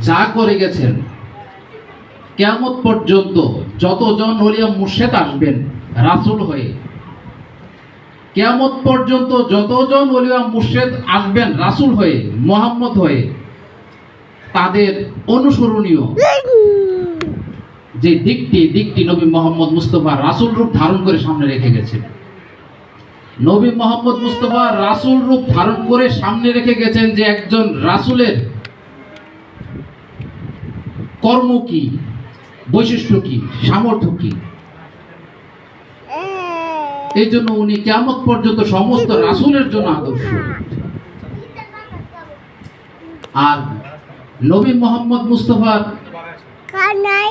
যা করে গেছেন, কিয়ামত পর্যন্ত যতজন ওলিয়া মুর্শেদ আসবেন রাসূল হয়ে, কিয়ামত পর্যন্ত যতজন ওলিয়া মুর্শেদ আসবেন রাসূল হয়ে, মুহাম্মদ হয়ে, তাদের অনুসরণীয় যে দিকটি নবী মোহাম্মদ মুস্তাফা রাসূল রূপ ধারণ করে সামনে রেখে গেছেন। নবী মোহাম্মদ মুস্তাফা রাসূল রূপ ধারণ করে সামনে রেখে গেছেন যে একজন রাসূলের কর্ম কি, বৈশিষ্ট্য কি, সামর্থ্য কি। এই জন্য উনি কিয়ামত পর্যন্ত সমস্ত রাসূলের জন্য আদর্শ। আর নবী মোহাম্মদ মুস্তাফার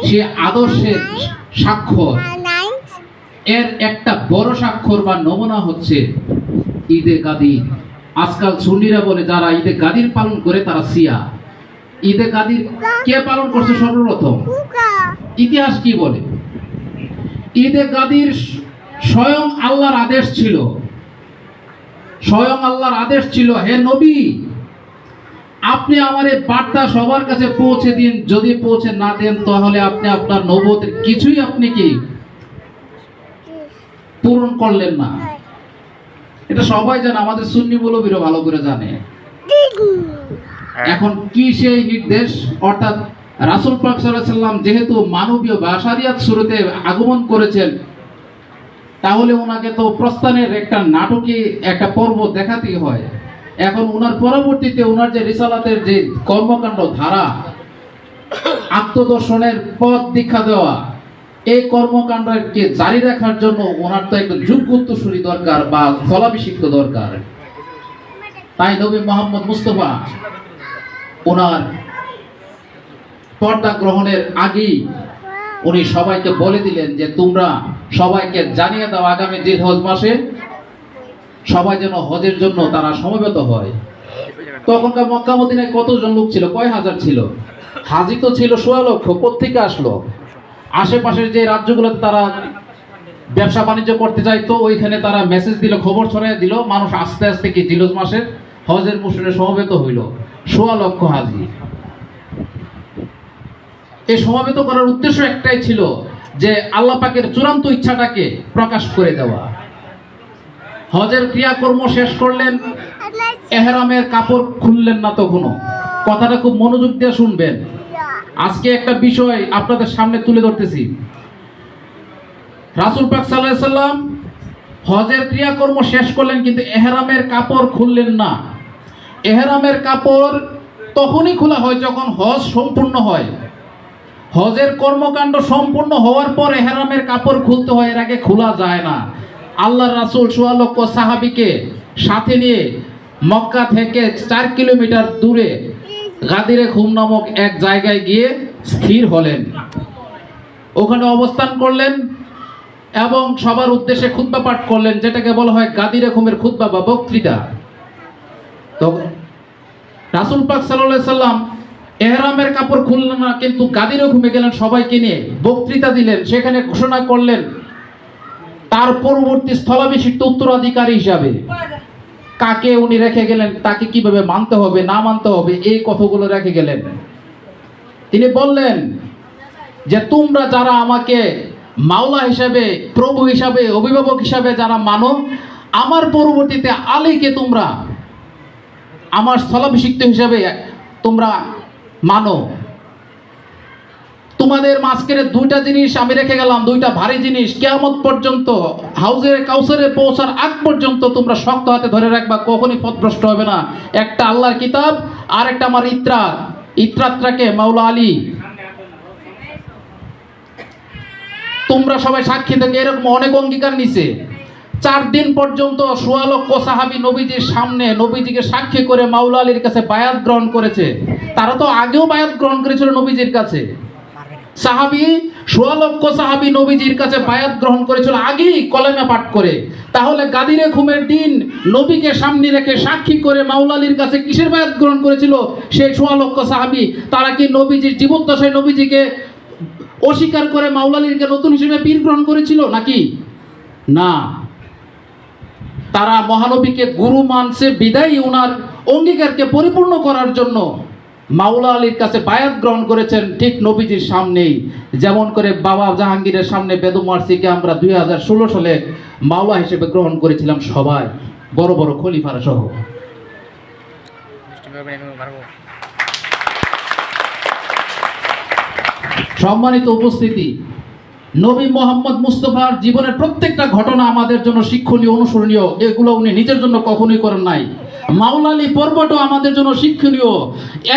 সে আদর্শের স্বাক্ষর, এর একটা বড় স্বাক্ষর বা নমুনা হচ্ছে ঈদে গাদির। আজকাল সুন্নিরা বলে যারা ঈদে গাদির পালন করে তারা শিয়া। ঈদে গাদির কে পালন করছে সর্বপ্রথম? ইতিহাস কি বলে? ঈদে গাদির স্বয়ং আল্লাহর আদেশ ছিল, স্বয়ং আল্লাহর আদেশ ছিল, হে নবী আপনি আমার এই বার্তা সবার কাছে পৌঁছে দিন, যদি পৌঁছে না দেন তাহলে আপনি আপনার নবুয়তের কিছুই আপনি কি পূরণ করলেন না। এটা সবাই জানে, আমাদের সুন্নি মৌলবীরা ভালো করে জানে। এখন কি সেই নির্দেশ? অর্থাৎ রাসূল পাক সাল্লাল্লাহু আলাইহি সাল্লাম যেহেতু মানবীয় বাশারিয়াত শুরুতে আগমন করেছেন, তাহলে ওনাকে তো প্রস্থানের একটা নাটকীয় একটা পর্ব দেখাতেই হয়। এখন ওনার পরবর্তীতে ওনার যে রিসালাতের যে কর্মকাণ্ড ধারা, আত্মদর্শনের পথ দীক্ষা দেওয়া, এই কর্মকাণ্ডকে জারি রাখার জন্য ওনার তো একটা যোগ্য উত্তরসূরি দরকার বা স্থলাভিষিক্ত দরকার। তাই নবী মোহাম্মদ মুস্তাফা ওনার পর্দা গ্রহণের আগেই উনি সবাইকে বলে দিলেন যে তোমরা সবাইকে জানিয়ে দাও আগামী জিল হজ মাসে সবাই যেন হজের জন্য তারা সমবেত হয়। তখনকার মক্কা মদিনায় কতজন লোক ছিল? কয় হাজার ছিল? হাজি তো ছিল 16 লক্ষ। কোত্থেকে আসলো? আশেপাশের যে রাজ্যগুলোতে তারা ব্যবসা বাণিজ্য করতে চাইতো, ওইখানে তারা মেসেজ দিল, খবর ছড়াই দিল, মানুষ আস্তে আস্তে কি জিলহজ মাসের হজের মৌসুমে সমবেত হইল 16 লক্ষ হাজি। এই সমবেত করার উদ্দেশ্য একটাই ছিল যে আল্লাহ পাকের চূড়ান্ত ইচ্ছাটাকে প্রকাশ করে দেওয়া। হজের ক্রিয়াকর্ম শেষ করলেন, এহরামের কাপড় খুললেন না তখনও। কথাটা খুব মনোযোগ দিয়ে শুনবেন। আজকে একটা বিষয় আপনাদের সামনে তুলে ধরতেছি। রাসূল পাক সাল্লাল্লাহু আলাইহি সাল্লাম হজের ক্রিয়াকর্ম শেষ করলেন, কিন্তু এহরামের কাপড় খুললেন না। এহরামের কাপড় তখনই খোলা হয় যখন হজ সম্পূর্ণ হয়। হজের কর্মকাণ্ড সম্পূর্ণ হওয়ার পর এহরামের কাপড় খুলতে হয়, এর আগে খোলা যায় না। আল্লাহর রাসূল 16 লক্ষ সাহাবীকে সাথে নিয়ে মক্কা থেকে 4 কিলোমিটার দূরে গাদিরে খুম নামক এক জায়গায় গিয়ে স্থির হলেন। ওখানে অবস্থান করলেন এবং সবার উদ্দেশ্যে খুতবা পাঠ করলেন, যেটাকে বলা হয় গাদিরে খুমের খুতবা বা বক্তৃতা। তো রাসূল পাক সাল্লাল্লাহু আলাইহি সাল্লাম এহরামের কাপড় খুললেন না, কিন্তু গাদিরে খুমে গেলেন, সবাইকে নিয়ে বক্তৃতা দিলেন। সেখানে ঘোষণা করলেন তার পরবর্তী স্থলাভিষিক্ত উত্তরাধিকারী হিসাবে কাকে উনি রেখে গেলেন, তাকে কিভাবে মানতে হবে না মানতে হবে, এই কথাগুলো রেখে গেলেন। তিনি বললেন যে তোমরা যারা আমাকে মাওলা হিসাবে, প্রভু হিসাবে, অভিভাবক হিসাবে যারা মানো, আমার পরবর্তীতে আলীকে তোমরা আমার স্থলাভিষিক্ত হিসাবে তোমরা মানো। তোমাদের মাঝখানে দুইটা জিনিস আমি রেখে গেলাম, দুইটা ভারী জিনিস, কিয়ামত পর্যন্ত হাউজে কাউসারে পৌঁছার আগ পর্যন্ত তোমরা শক্ত হাতে ধরে রাখবা, কখনই পথভ্রষ্ট হবে না। একটা আল্লাহর কিতাব, আর একটা আমার ইত্রাতটাকে মাওলা আলী। তোমরা সবাই সাক্ষী থেকে এরকম অনেক অঙ্গীকার নিছে। 4 দিন পর্যন্ত 16 লক্ষ সাহাবী নবীজির সামনে নবীজিকে সাক্ষী করে মাওলা আলীর কাছে বায়াত গ্রহণ করেছে। তারা তো আগেও বায়াত গ্রহণ করেছিল নবীজির কাছে। সাহাবী 16 লক্ষ সাহাবী নবীজির কাছে বায়াত গ্রহণ করেছিল আগেই কলেমা পাঠ করে। তাহলে গাদিরে খুমের দিন নবীকে সামনে রেখে সাক্ষী করে মাওলা আলীর কাছে কিসের বায়াত গ্রহণ করেছিল সেই 16 লক্ষ সাহাবী? তারা কি নবীজির জীবদ্দশায় নবীজিকে অস্বীকার করে মাওলা আলীকে নতুন হিসেবে পীর গ্রহণ করেছিল নাকি? না, তারা মহানবীকে গুরু মানছে বিদায়ী ওনার অঙ্গীকারকে পরিপূর্ণ করার জন্য মাওলা আলীর কাছে বায়াত গ্রহণ করেছেন ঠিক নবীজির সামনেই, যেমন করে বাবা জাহাঙ্গীরের সামনে বেদম মার্সিকে আমরা 2016 সালে মাওলা হিসেবে গ্রহণ করেছিলাম, সবাই বড় বড় খলিফারা সহ। সম্মানিত উপস্থিতি, নবী মোহাম্মদ মুস্তফার জীবনের প্রত্যেকটা ঘটনা আমাদের জন্য শিক্ষণীয়, অনুসরণীয়। এগুলো উনি নিজের জন্য কখনোই করেন নাই। মাওলা আলী পর্বটাও আমাদের জন্য শিক্ষণীয়।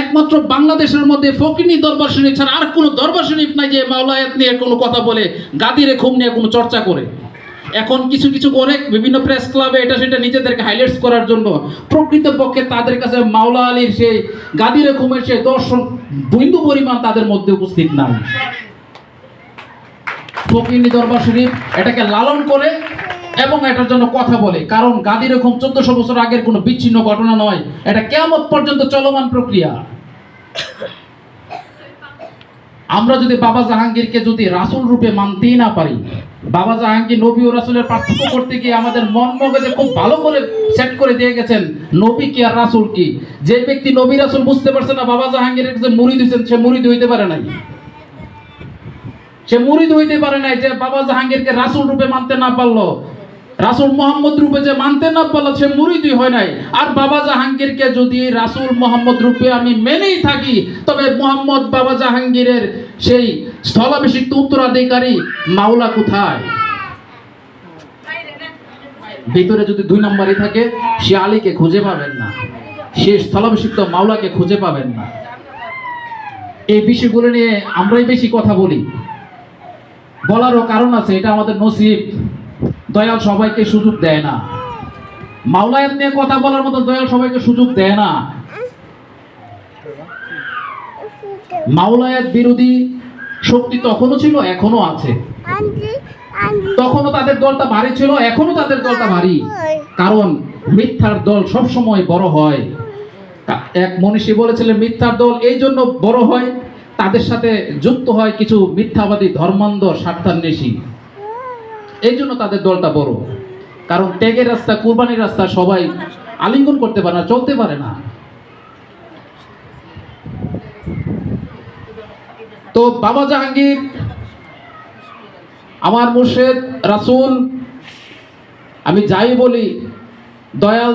একমাত্র বাংলাদেশের মধ্যে ফকিনি দরবার শরীফ ছাড়া আর কোনো দরবার শরীফ নাই যে মাওলায়াত নিয়ে কোনো কথা বলে, গাদিরে খুম নিয়ে কোনো চর্চা করে। এখন কিছু কিছু করে বিভিন্ন প্রেস ক্লাবে এটা সেটা নিজেদেরকে হাইলাইটস করার জন্য, প্রকৃতপক্ষে তাদের কাছে মাওলা আলীর সেই গাদিরে খুমের সেই দর্শন বিন্দু পরিমাণ তাদের মধ্যে উপস্থিত নাই। ফকিনি দরবার শরীফ এটাকে লালন করে এবং এটার জন্য কথা বলে, কারণ গাদি রকম 1400 বছর আগের কোনো বিচ্ছিন্ন ঘটনা নয়, এটা কিয়ামত পর্যন্ত চলমান প্রক্রিয়া। আমরা যদি বাবা জাহাঙ্গীরকে যদি রাসূল রূপে মানতেই না পারি, বাবা জাহাঙ্গীর নবী ও রাসূলের পার্থক্য করতে গিয়ে আমাদের মন মগজে খুব ভালো করে সেট করে দিয়ে গেছেন নবী কি আর রাসূল কি। যে ব্যক্তি নবী রাসূল বুঝতে পারছে না, বাবা জাহাঙ্গীরের কাছে মুরিদ হইছেন, সে মুরিদ হইতে পারে নাই। সে মুরিদ হইতে পারে নাই যে বাবা জাহাঙ্গীরকে রাসূল রূপে মানতে না পারলো, রাসূল মোহাম্মদ রূপে যে মানতে না পারলো, সে মুরিদই হয় নাই। আর বাবা জাহাঙ্গীরকে যদি রাসূল মোহাম্মদ রূপে আমি মেনেই থাকি, তবে মোহাম্মদ বাবা জাহাঙ্গীরের সেই স্থলাভিষিক্ত উত্তরাধিকারী মাওলা কোথায়? ভিতরে যদি 2 নম্বরই থাকে, সে আলীকে খুঁজে পাবেন না, সে স্থলাভিষিক্ত মাওলাকে খুঁজে পাবেন না। এই বিষয়গুলো নিয়ে আমরাই বেশি কথা বলি, বলারও কারণ আছে, এটা আমাদের নসিব। দয়াল সবাইকে সুযোগ দেয় না, মাওলায়াত নিয়ে কথা বলার মতো দয়াল সবাইকে সুযোগ দেয় না। মাওলায়াত বিরোধী শক্তি তখনও ছিল, এখনো আছে। তখনও তাদের দলটা ভারী ছিল, এখনো তাদের দলটা ভারী, কারণ মিথ্যার দল সব সময় বড় হয়। এক মনীষী বলেছিলেন, মিথ্যার দল এই জন্য বড় হয়, তাদের সাথে যুক্ত হয় কিছু মিথ্যাবাদী ধর্মান্ধ স্বার্থান্বেষী, এই জন্য তাদের দলটা বড়। কারণ ত্যাগের রাস্তা, কুরবানির রাস্তা সবাই আলিঙ্গন করতে পারে না, চলতে পারে না। তো বাবা জাহাঙ্গীর আমার মুর্শিদ রাসূল, আমি যাই বলি, দয়াল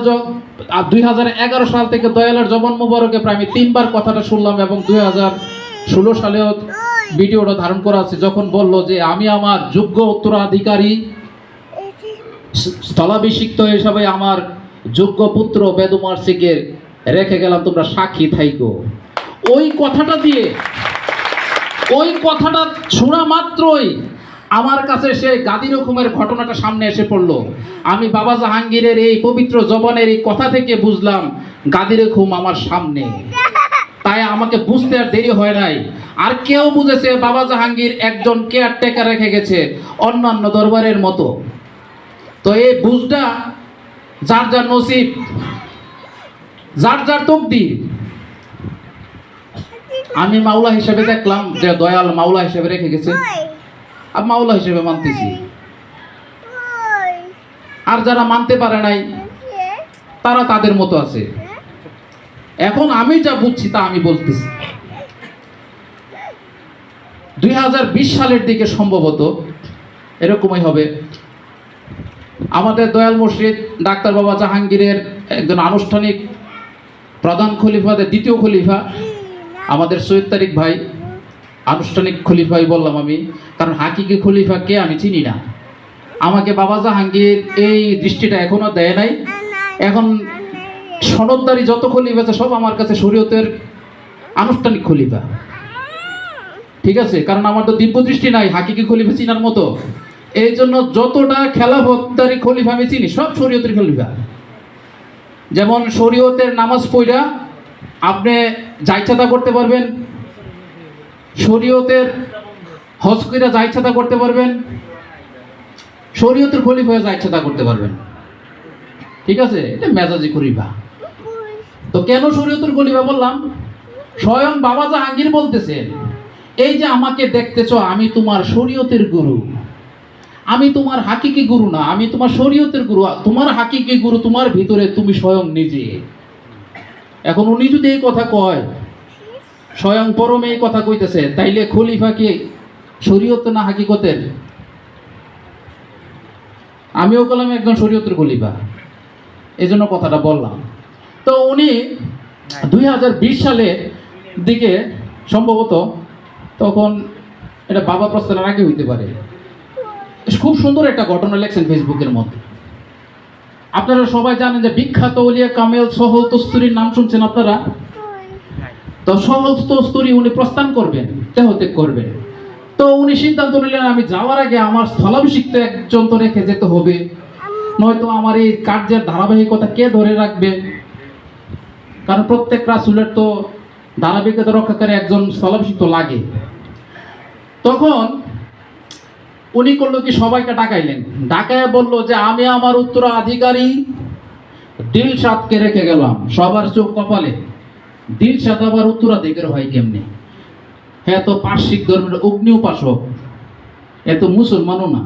2011 সাল থেকে দয়ালের জবান মুবারকে প্রায় আমি 3 বার কথাটা শুনলাম, এবং 2016 সালেও ভিডিওটা ধারণ করা আছে, যখন বলল যে আমি আমার যোগ্য উত্তরাধিকারী স্থলাভিষিক্ত হিসাবে আমার যোগ্য পুত্র বেদম মার্সিকে রেখে গেলাম, তোমরা সাক্ষী থাইকো। ওই কথাটা শোনা মাত্রই আমার কাছে সে গাদি রকমের ঘটনাটা সামনে এসে পড়লো। আমি বাবা জাহাঙ্গীরের এই পবিত্র জবানের এই কথা থেকে বুঝলাম গাদি রকম আমার সামনে। তাই আমাকে বুঝতে আর দেরি হয় নাই। আর কেউ বুঝেছে বাবা জাহাঙ্গীর একজন কেয়ারটেকার রেখে গেছে অন্যান্য দরবারের মতো। তো এই বুঝটা যার যার নসিব, যার যার তকদির। আমি মাওলা হিসেবে দেখলাম যে দয়াল মাওলা হিসেবে রেখে গেছে, আর মাওলা হিসেবে মানতেছি। আর যারা মানতে পারে নাই তারা তাদের মতো আছে। এখন আমি যা বুঝছি তা আমি বলতেছি। 2020 সালের দিকে সম্ভবত এরকমই হবে, আমাদের দয়াল মুর্শিদ ডাক্তার বাবা জাহাঙ্গীরের একজন আনুষ্ঠানিক প্রধান খলিফাদের দ্বিতীয় খলিফা আমাদের সৈয়দ তারিক ভাই, আনুষ্ঠানিক খলিফাই বললাম আমি, কারণ হাকিকি খলিফা কে আমি চিনি না। আমাকে বাবা জাহাঙ্গীর এই দৃষ্টিটা এখনো দেয় নাই। এখন সনদদারি যত খলিফা আছে সব আমার কাছে শরীয়তের আনুষ্ঠানিক খলিফা, ঠিক আছে? কারণ আমার তো দিব্য দৃষ্টি নাই হাকিকি খলিফা চিনার মতো। এই জন্য যতটা খেলাফতদারি খলিফা আমি চিনি সব শরীয়তের খলিফা। যেমন শরীয়তের নামাজ পড়া আপনি যা ইচ্ছা তা করতে পারবেন, শরীয়তের হজ কইরা যা ইচ্ছা তা করতে পারবেন, শরীয়তের খলিফা যা ইচ্ছা তা করতে পারবেন, ঠিক আছে? এটা মেজাজি খলিফা। তো কেন শরীয়তের খলিফা বললাম? স্বয়ং বাবা জাহাঙ্গীর বলতেছেন, এই যে আমাকে দেখতেছো, আমি তোমার শরীয়তের গুরু, আমি তোমার হাকিকি গুরু না, আমি তোমার শরীয়তের গুরু। তোমার হাকিকি গুরু তোমার ভিতরে তুমি স্বয়ং নিজে। এখন উনি যদি এই কথা কয় স্বয়ং পরমে এই কথা কইতেছে, তাইলে খলিফা কি শরীয়ত না হাকিকতের? আমিও বললাম একজন শরীয়তের খলিফা, এই জন্য কথাটা বললাম। তো উনি 2020 সালের দিকে সম্ভবত, তখন এটা বাবা প্রস্থানের আগে হইতে পারে, খুব সুন্দর একটা ঘটনা লেখছেন ফেসবুকের মধ্যে। আপনারা সবাই জানেন যে বিখ্যাত ওলিয়া কামেল সহল তস্তুরীর নাম শুনছেন আপনারা? তো সহল তস্তুরী উনি প্রস্থান করবেন, দেহত্যাগ করবেন। তো উনি সিদ্ধান্ত নিলেন আমি যাওয়ার আগে আমার স্থলাভিষিক্ত একজন তো রেখে যেতে হবে, নয়তো আমার এই কার্যের ধারাবাহিকতা কে ধরে রাখবে? কারণ প্রত্যেক রাসূলের তো ধারাবাহিকতা রক্ষাকারী একজন স্থলাভিষিক্ত লাগে। তখন উনি করলো কি, সবাইকে ডাকাইলেন, ডাকায় বললো যে আমি আমার উত্তরাধিকারী দিলশাদকে রেখে গেলাম। সবার চোখ কপালে, দিলশাদ আবার উত্তরাধিকার হয় কেমনি? হ্যাঁ, তো পার্শ্বিক ধর্মের অগ্নি উপাসক, এত মুসলমানও না।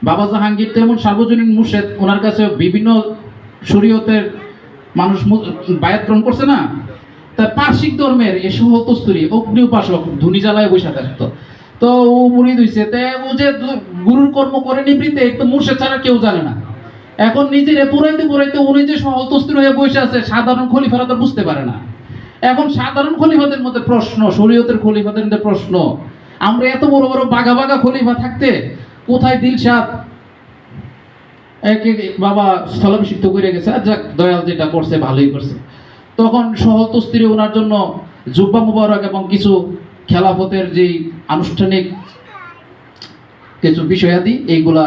বাবা জাহাঙ্গীর তেমন সার্বজনীন মুর্শেদ, ওনার কাছে বিভিন্ন শরীয়তের মানুষ বায়াত গ্রহণ করছে না। তার পার্শ্বিক ধর্মের এই সহতস্তুরী অগ্নি উপাসক ধুনি জ্বালায় বসে থাকতো। তো ও মুরিদ হইছে, ও যে গুরুর কর্ম করে নিবৃত্তে, তো মুর্শেদ ছাড়া কেউ জানে না। এখন নিজেরে পুরাইতে পুরাইতে উনি যে সহতস্তুর হয়ে বসে আছে, সাধারণ খলিফারা তো বুঝতে পারে না। এখন সাধারণ খলিফাদের মধ্যে প্রশ্ন, শরীয়তের খলিফাদের মধ্যে প্রশ্ন, আমরা এত বড় বড় বাঘা বাঘা খলিফা থাকতে কোথায় দিলশাদ একে বাবা স্থলাভিষিক্ত করে গেছে? যাক, দয়াল যেটা করছে ভালোই করছে। তখন সহতস্ত্রী ওনার জন্য জুব্বা মুবারক এবং কিছু খেলাফতের যে আনুষ্ঠানিক কিছু বিষয়াদি এইগুলা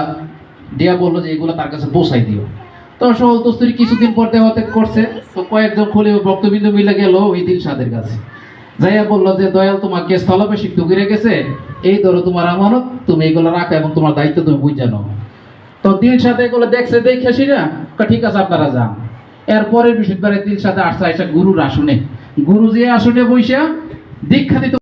দেয়া বললো যে এইগুলা তার কাছে পৌঁছাই দিও। তো সহতস্ত্রী কিছুদিন পর দেওয়াতে করছে। তো কয়েকজন খলিফা ভক্তবৃন্দ মিলে গেল ওই দিলশাদের কাছে, যাইয়া বললো যে দয়াল তোমাকে স্থলাভিষিক্ত করে গেছে, এই ধরো তোমার আমানত, তুমি এইগুলো রাখো এবং তোমার দায়িত্ব তুমি বুঝে নাও। তো দিলশাদ এগুলো দেখছে, দেখে সেটা ঠিক আছে আপনারা যান। এরপরে বৃহস্পতিবারে দিলশাদে আসছে, আইসা গুরুর আসনে, গুরু যে আসনে বইসা দীক্ষা দিত।